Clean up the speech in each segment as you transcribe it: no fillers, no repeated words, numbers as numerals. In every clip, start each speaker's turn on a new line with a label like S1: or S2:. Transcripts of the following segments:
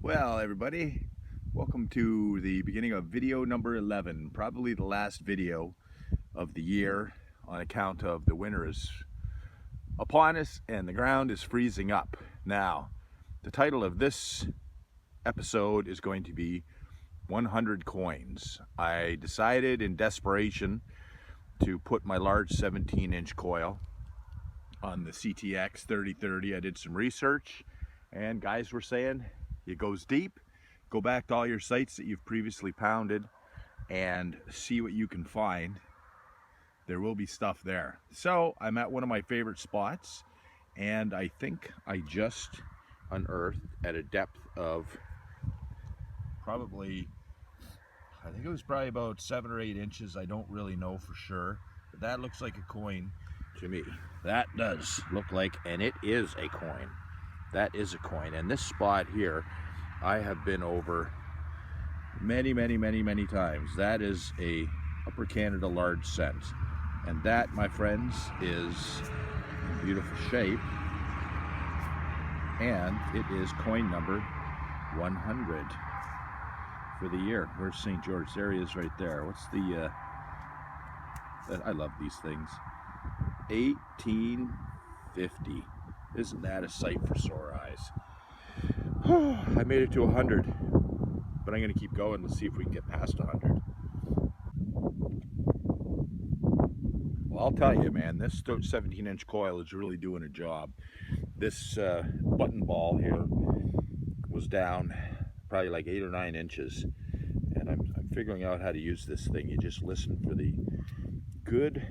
S1: Well, everybody, welcome to the beginning of video number 11, probably the last video of the year on account of the winter is upon us and the ground is freezing up. Now, the title of this episode is going to be 100 coins. I decided in desperation to put my large 17-inch coil on the CTX 3030. I did some research and guys were saying it goes deep. Go back to all your sites that you've previously pounded and see what you can find. There will be stuff there. So I'm at one of my favorite spots and I think I just unearthed at a depth of probably, I think it was probably about 7 or 8 inches. I don't really know for sure, but that looks like a coin to me. That does look like, and it is a coin. That is a coin. And this spot here, I have been over many times. That is a Upper Canada large cent. And that, my friends, is in beautiful shape. And it is coin number 100 for the year. Where's St. George? There he is right there. What's the, I love these things. 1850. Isn't that a sight for sore eyes? I made it to 100, but I'm going to keep going. Let's see if we can get past 100. Well, I'll tell you, man, this 17-inch coil is really doing a job. This button ball here was down probably like 8 or 9 inches, and I'm figuring out how to use this thing. You just listen for the good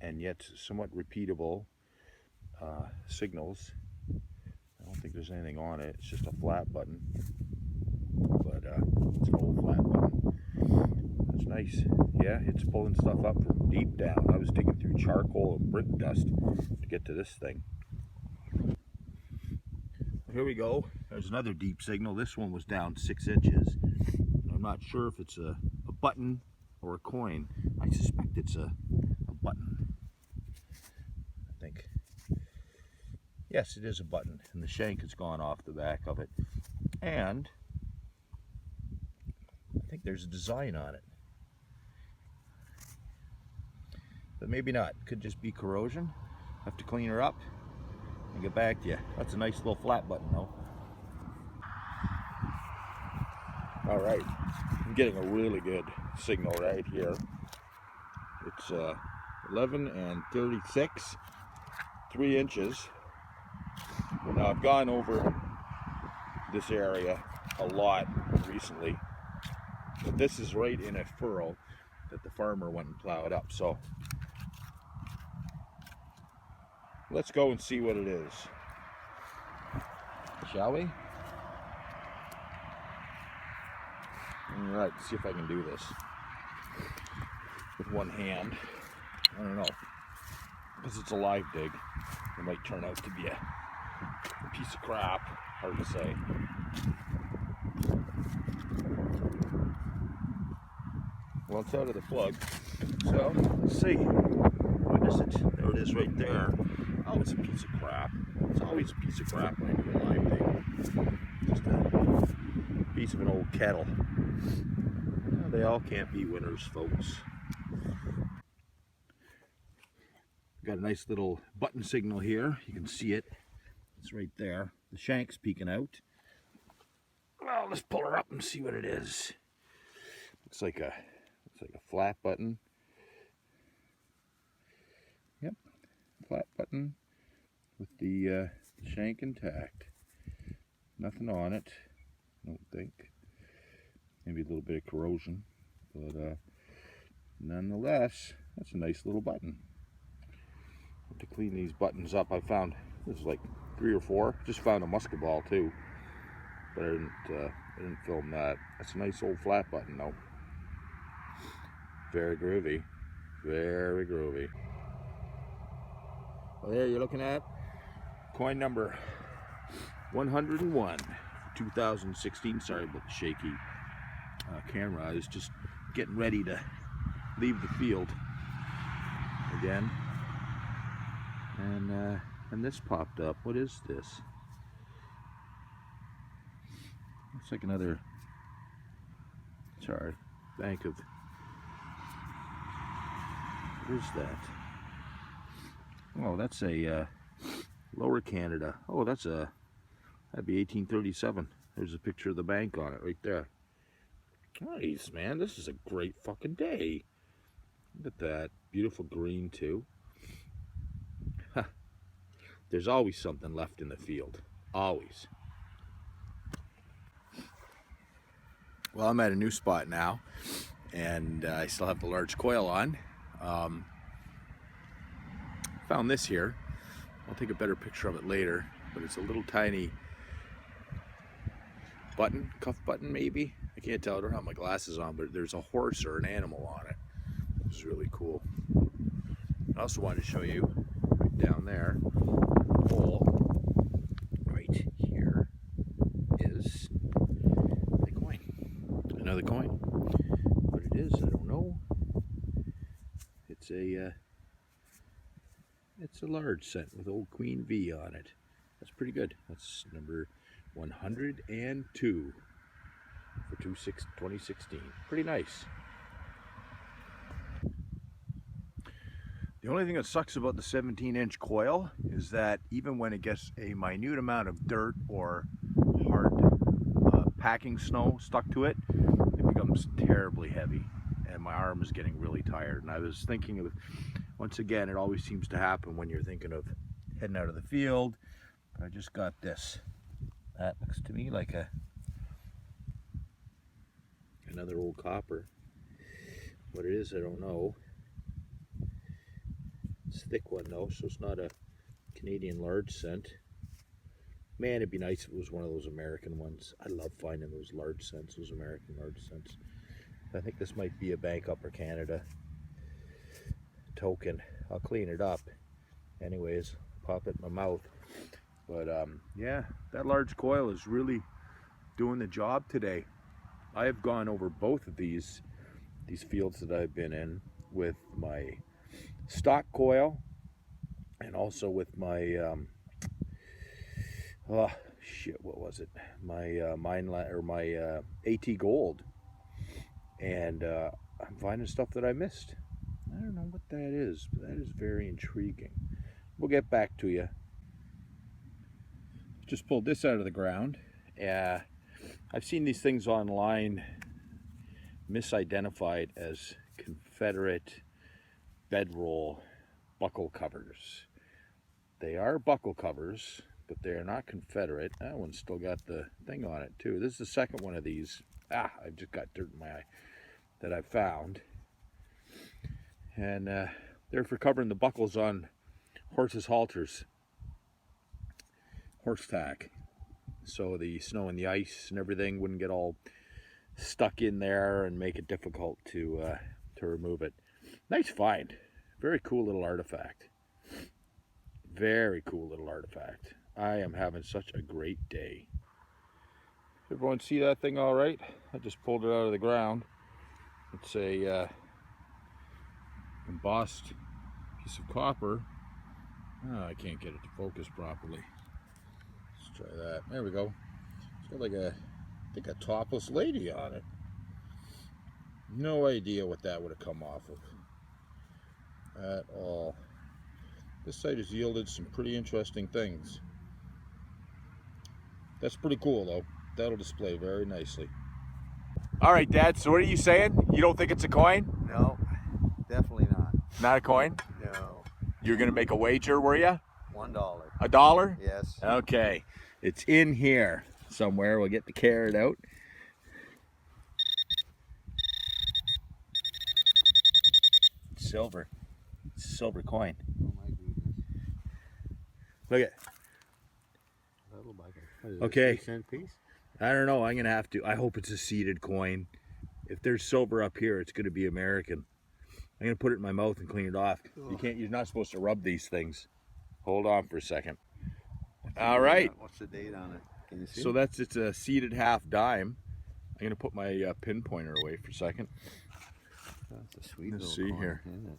S1: and yet somewhat repeatable signals. I don't think there's anything on it. It's just a flat button, but it's an old flat button. That's nice. Yeah, it's pulling stuff up from deep down. I was digging through charcoal and brick dust to get to this thing. Here we go. There's another deep signal. This one was down 6 inches. I'm not sure if it's a button or a coin. I suspect it's a button. I think. Yes, it is a button, and the shank has gone off the back of it. And I think there's a design on it. But maybe not. Could just be corrosion. Have to clean her up and get back to you. That's a nice little flat button though. All right, I'm getting a really good signal right here. It's 11 and 36, 3 inches. Now I've gone over this area a lot recently, but this is right in a furrow that the farmer went and plowed up. So let's go and see what it is, shall we? All right, let's see if I can do this with one hand. I don't know, because it's a live dig. It might turn out to be a piece of crap. Hard to say. Well, it's out of the plug, so let's see. What is it? There it is right there. Oh, it's a piece of crap. It's always a piece of crap when I do a live dig. Just a piece of an old kettle. Well, they all can't be winners, folks. Got a nice little button signal here. You can see it. It's right there. The shank's peeking out. Well, let's pull her up and see what it is. Looks like a flat button. Yep, flat button with the shank intact. Nothing on it, I don't think. Maybe a little bit of corrosion, but nonetheless, that's a nice little button. To clean these buttons up, I found there's like 3 or 4. Just found a musket ball too, but I didn't film that. That's a nice old flat button though. Very groovy, very groovy. Well, there you're looking at coin number 101, 2016. Sorry about the shaky camera. I was just getting ready to leave the field again. And this popped up. What is this? Looks like another, sorry, bank of, what is that? Oh, that's a Lower Canada. Oh, that'd be 1837. There's a picture of the bank on it right there. Nice, man. This is a great fucking day. Look at that. Beautiful green, too. Huh. There's always something left in the field. Always. Well, I'm at a new spot now, and I still have the large coil on. Found this here. I'll take a better picture of it later, but it's a little tiny button, cuff button maybe. I can't tell, I don't have my glasses on, but there's a horse or an animal on it. This is really cool. I also wanted to show you right down there, the hole right here is a coin. Another coin. What it is, I don't know. It's a large cent with old Queen V on it. That's pretty good. That's number 102 for 2016. Pretty nice. The only thing that sucks about the 17-inch coil is that even when it gets a minute amount of dirt or hard packing snow stuck to it, it becomes terribly heavy, and my arm is getting really tired. And I was thinking of, once again, it always seems to happen when you're thinking of heading out of the field. I just got this. That looks to me like another old copper. What it is, I don't know. It's a thick one though, so it's not a Canadian large cent. Man, it'd be nice if it was one of those American ones. I love finding those large cents, those American large cents. I think this might be a Bank Upper Canada token. I'll clean it up. Anyways, pop it in my mouth. But yeah, that large coil is really doing the job today. I have gone over both of these fields that I've been in with my stock coil and also with my oh shit, what was it? My my AT Gold, and I'm finding stuff that I missed. I don't know what that is, but that is very intriguing. We'll get back to you. Just pulled this out of the ground. I've seen these things online misidentified as Confederate bedroll buckle covers. They are buckle covers, but they are not Confederate. That one's still got the thing on it too. This is the second one of these. I've just got dirt in my eye that I found. And they're for covering the buckles on horses' halters. Horse tack, so the snow and the ice and everything wouldn't get all stuck in there and make it difficult to remove it. Nice find. Very cool little artifact. Very cool little artifact. I am having such a great day. Everyone see that thing all right? I just pulled it out of the ground. It's a embossed piece of copper. Oh, I can't get it to focus properly. Try that. There we go. It's got like I think a topless lady on it. No idea what that would have come off of at all. This site has yielded some pretty interesting things. That's pretty cool though. That'll display very nicely. All right, Dad, so what are you saying? You don't think it's a coin?
S2: No, definitely not.
S1: Not a coin?
S2: No.
S1: You're gonna make a wager, were you?
S2: $1.
S1: $1?
S2: Yes.
S1: Okay. It's in here somewhere. We'll get the carrot out. Silver. It's a silver coin.
S2: Oh my goodness.
S1: Look at.
S2: Little bugger.
S1: Okay.
S2: 3-cent piece?
S1: I don't know. I'm gonna have to. I hope it's a seeded coin. If there's silver up here, it's gonna be American. I'm gonna put it in my mouth and clean it off.
S2: Oh.
S1: You can't. You're not supposed to rub these things. Hold on for a second. All right.
S2: What's the date on it? Can you see?
S1: So it's a seeded half dime. I'm gonna put my pinpointer away for a second.
S2: That's a sweet
S1: Let's
S2: little
S1: see
S2: coin,
S1: here.
S2: isn't it?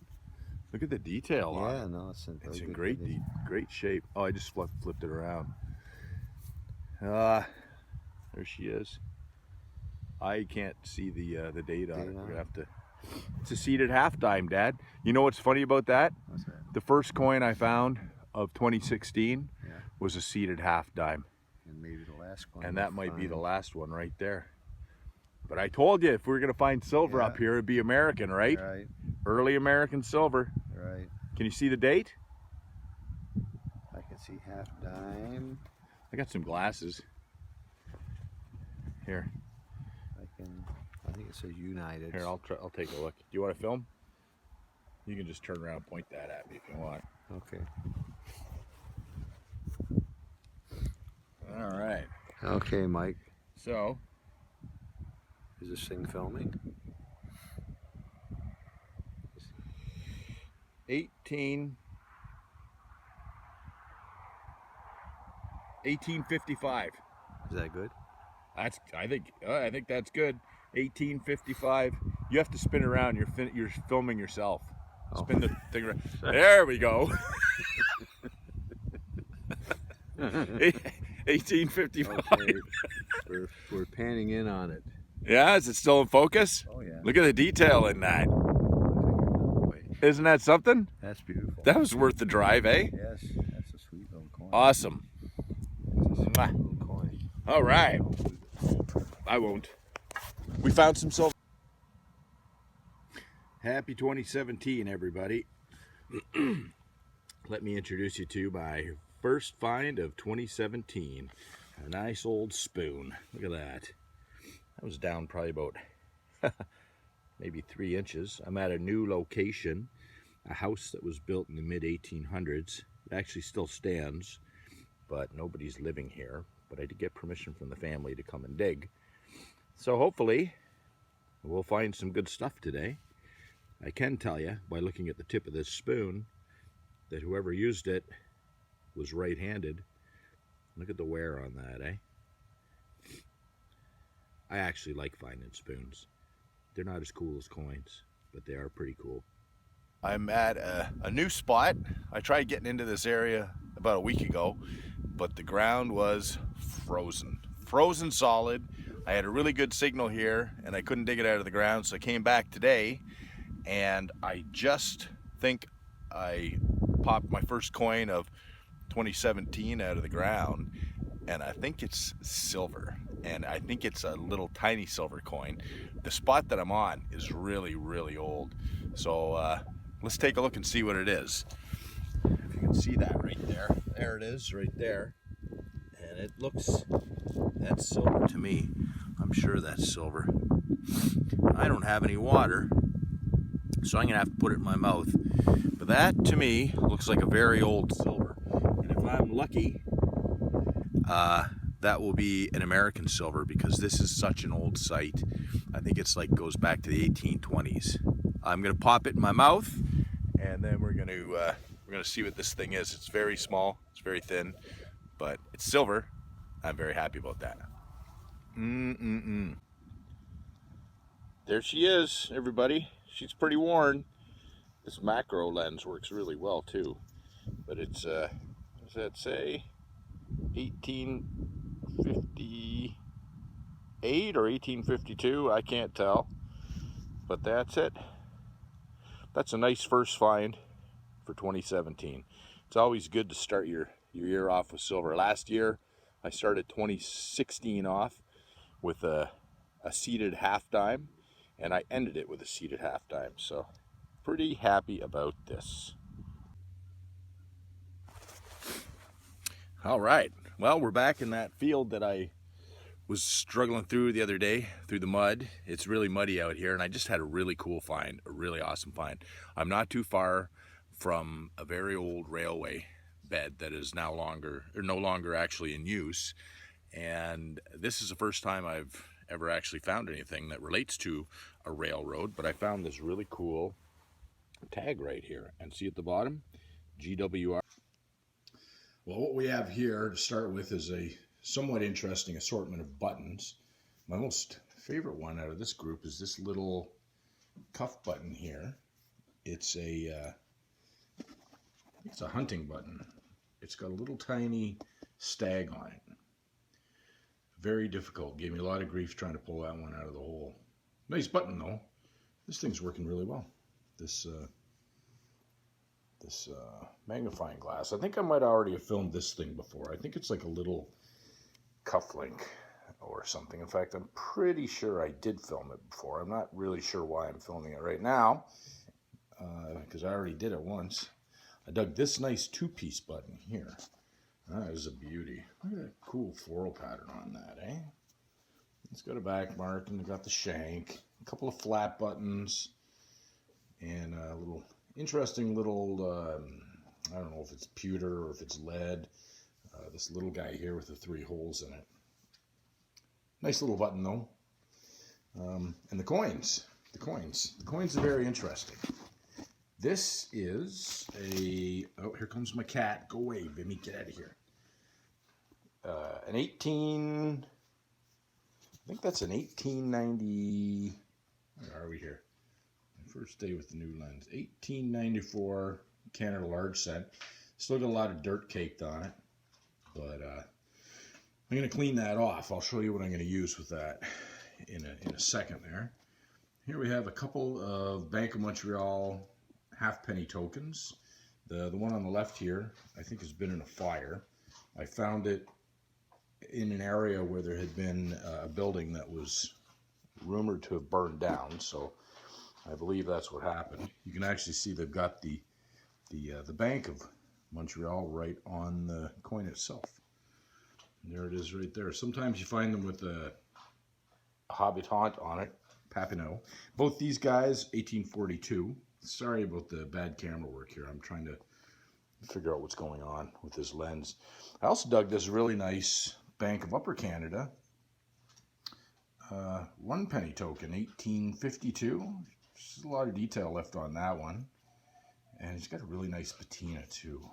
S1: Look at the detail on it.
S2: Yeah, no, it's in,
S1: It's in
S2: good
S1: great
S2: condition.
S1: great shape. Oh, I just flipped it around. There she is. I can't see the date on it.
S2: Date
S1: We're
S2: on
S1: gonna
S2: it?
S1: have to. It's a seated half dime, Dad. You know what's funny about that?
S2: What's that?
S1: The first coin I found of 2016
S2: Yeah.
S1: was a seated half dime,
S2: And maybe the last one.
S1: and
S2: we'll
S1: that might be the
S2: find.
S1: last one right there. But I told you, if we were gonna find silver
S2: Yeah.
S1: up here, it'd be American, right?
S2: Right.
S1: Early American silver.
S2: Right.
S1: Can you see the date?
S2: I can see half dime.
S1: I got some glasses. Here,
S2: I think it says United.
S1: here, I'll take a look. Do you want to film? You can just turn around and point that at me if you want.
S2: Okay.
S1: All right.
S2: Okay, Mike.
S1: So,
S2: Is this thing filming?
S1: 1855.
S2: Is that good?
S1: I think that's good. 1855. You have to spin around. You're filming yourself.
S2: Oh.
S1: Spin the thing around. There we go. 1855.
S2: Okay. we're panning in on it.
S1: Yeah, is it still in focus?
S2: Oh yeah.
S1: Look at the detail in that. Isn't that something?
S2: That's beautiful.
S1: That was worth the drive, eh?
S2: Yes, that's a sweet little coin.
S1: Awesome.
S2: It's a sweet little coin.
S1: All right. I won't. We found some silver. Happy 2017, everybody. Let me introduce you to my first find of 2017. A nice old spoon. Look at that. That was down probably about maybe 3 inches. I'm at a new location, a house that was built in the mid-1800s. It actually still stands, but nobody's living here. But I did get permission from the family to come and dig. So hopefully we'll find some good stuff today. I can tell you by looking at the tip of this spoon that whoever used it was right-handed. Look at the wear on that, eh? I actually like finding spoons. They're not as cool as coins, but they are pretty cool. I'm at a new spot. I tried getting into this area about a week ago, but the ground was frozen. Frozen solid. I had a really good signal here, and I couldn't dig it out of the ground, so I came back today, and I just think I popped my first coin of 2017 out of the ground, and I think it's silver, and I think it's a little tiny silver coin. The spot that I'm on is really, really old, so let's take a look and see what it is. If you can see that right there, there it is right there, and it looks, that's silver to me. I'm sure that's silver. I don't have any water, so I'm gonna have to put it in my mouth. But that to me looks like a very old silver, and if I'm lucky, that will be an American silver, because this is such an old site. I think it's like goes back to the 1820s. I'm gonna pop it in my mouth, and then we're gonna see what this thing is. It's very small, it's very thin, but it's silver. I'm very happy about that. There she is, everybody. She's pretty worn. This macro lens works really well too, but it's what does that say? 1858 or 1852, I can't tell, but that's it. That's a nice first find for 2017. It's always good to start your year off with silver. Last year I started 2016 off with a seated half dime, and I ended it with a seated half dime, so pretty happy about this. All right, well, we're back in that field that I was struggling through the other day, through the mud. It's really muddy out here, and I just had a really cool find, a really awesome find. I'm not too far from a very old railway bed that is no longer actually in use, and this is the first time I've ever actually found anything that relates to a railroad, but I found this really cool tag right here, and see at the bottom, GWR. Well, what we have here to start with is a somewhat interesting assortment of buttons. My most favorite one out of this group is this little cuff button here. It's a hunting button. It's got a little tiny stag on it. Very difficult. Gave me a lot of grief trying to pull that one out of the hole. Nice button though. This thing's working really well. This magnifying glass. I think I might already have filmed this thing before. I think it's like a little cufflink or something. In fact, I'm pretty sure I did film it before. I'm not really sure why I'm filming it right now, because I already did it once. I dug this nice two-piece button here. That is a beauty. Look at that cool floral pattern on that, eh? It's got a back mark and got the shank, a couple of flat buttons, and a little interesting little, I don't know if it's pewter or if it's lead. This little guy here with the 3 holes in it. Nice little button though. And the coins. The coins are very interesting. This is a, oh, here comes my cat. Go away, Vimy, get out of here. An 18, I think that's an 1890, where are we here? My first day with the new lens. 1894 Canada large cent. Still got a lot of dirt caked on it, but I'm going to clean that off. I'll show you what I'm going to use with that in a second there. Here we have a couple of Bank of Montreal half-penny tokens. The one on the left here, I think, has been in a fire. I found it in an area where there had been a building that was rumored to have burned down, so I believe that's what happened. You can actually see they've got the Bank of Montreal right on the coin itself. And there it is right there. Sometimes you find them with a habitant on it, Papineau. Both these guys, 1842. Sorry about the bad camera work here. I'm trying to figure out what's going on with this lens. I also dug this really nice Bank of Upper Canada 1 penny token, 1852. There's a lot of detail left on that one. And it's got a really nice patina too.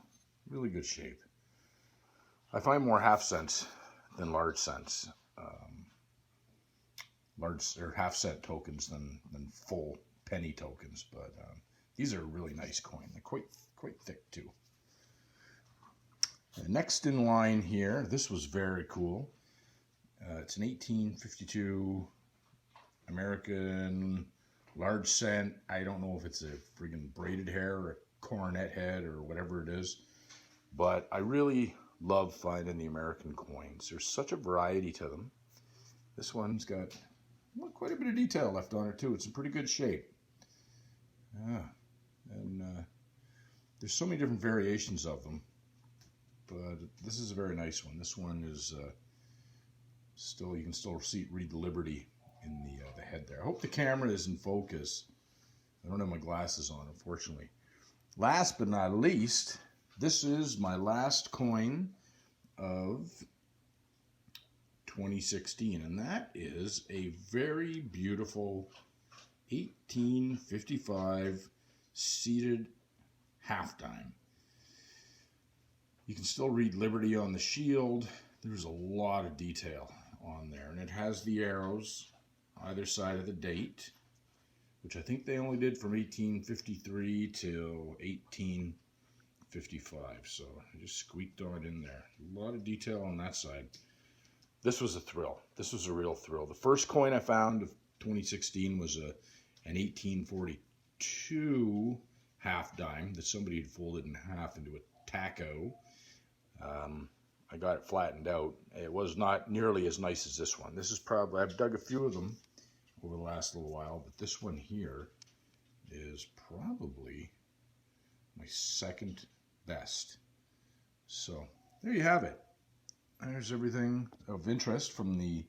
S1: Really good shape. I find more half cents than large cents. Large or half cent tokens than full penny tokens, but these are a really nice coin. They're quite thick too. And next in line here, this was very cool. It's an 1852 American large cent. I don't know if it's a friggin' braided hair or a coronet head or whatever it is, but I really love finding the American coins. There's such a variety to them. This one's got quite a bit of detail left on it too. It's in pretty good shape. Yeah, and there's so many different variations of them, but this is a very nice one. This one is you can still read the Liberty in the head there. I hope the camera is in focus. I don't have my glasses on, unfortunately. Last but not least, this is my last coin of 2016, and that is a very beautiful 1855 seated half dime. You can still read Liberty on the shield. There's a lot of detail on there, and it has the arrows either side of the date, which I think they only did from 1853 till 1855, so I just squeaked on in there. A lot of detail on that side. This was a thrill. This was a real thrill. The first coin I found of 2016 was an 1842 half dime that somebody had folded in half into a taco. I got it flattened out. It was not nearly as nice as this one. This is probably, I've dug a few of them over the last little while, but this one here is probably my second best. So there you have it. There's everything of interest from my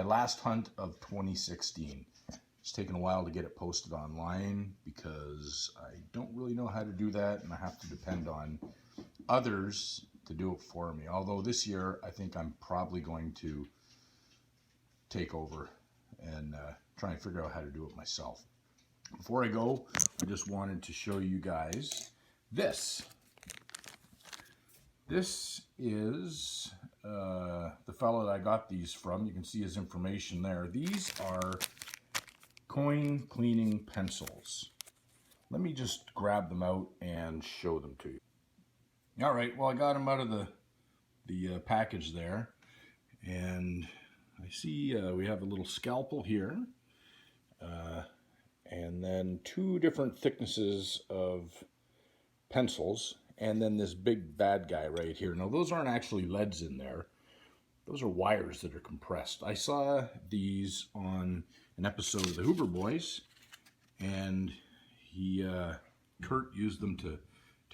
S1: last hunt of 2016. It's taken a while to get it posted online because I don't really know how to do that, and I have to depend on others to do it for me. Although this year, I think I'm probably going to take over and try and figure out how to do it myself. Before I go, I just wanted to show you guys this. This is the fellow that I got these from. You can see his information there. These are coin cleaning pencils. Let me just grab them out and show them to you. All right, well, I got them out of the package there. And I see we have a little scalpel here, and then two different thicknesses of pencils, and then this big bad guy right here. Now those aren't actually leads in there. Those are wires that are compressed. I saw these on an episode of the Hoover Boys, and Kurt used them to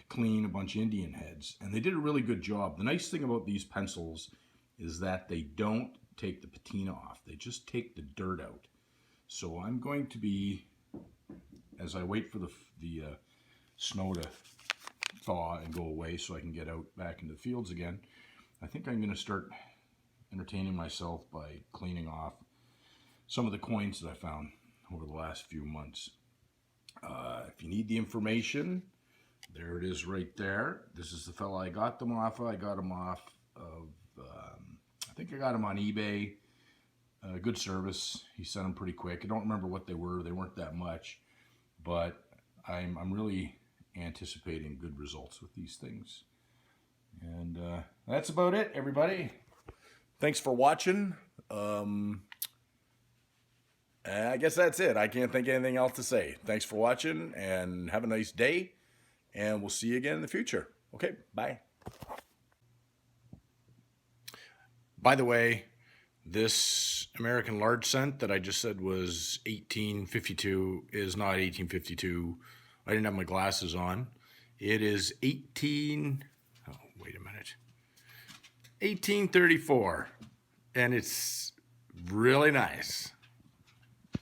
S1: clean a bunch of Indian heads, and they did a really good job. The nice thing about these pencils is that they don't take the patina off. They just take the dirt out. So I'm going to be, as I wait for the snow to thaw and go away so I can get out back into the fields again, I think I'm going to start entertaining myself by cleaning off some of the coins that I found over the last few months. If you need the information, there it is right there. This is the fella I got them off of. I got them off of, I think I got them on eBay. Good service. He sent them pretty quick. I don't remember what they were. They weren't that much, but I'm really anticipating good results with these things. And that's about it, everybody. Thanks for watching. I guess that's it. I can't think of anything else to say. Thanks for watching, and have a nice day, and we'll see you again in the future. Okay, bye. By the way, this American large cent that I just said was 1852 is not 1852. I didn't have my glasses on. It is 1834, and it's really nice.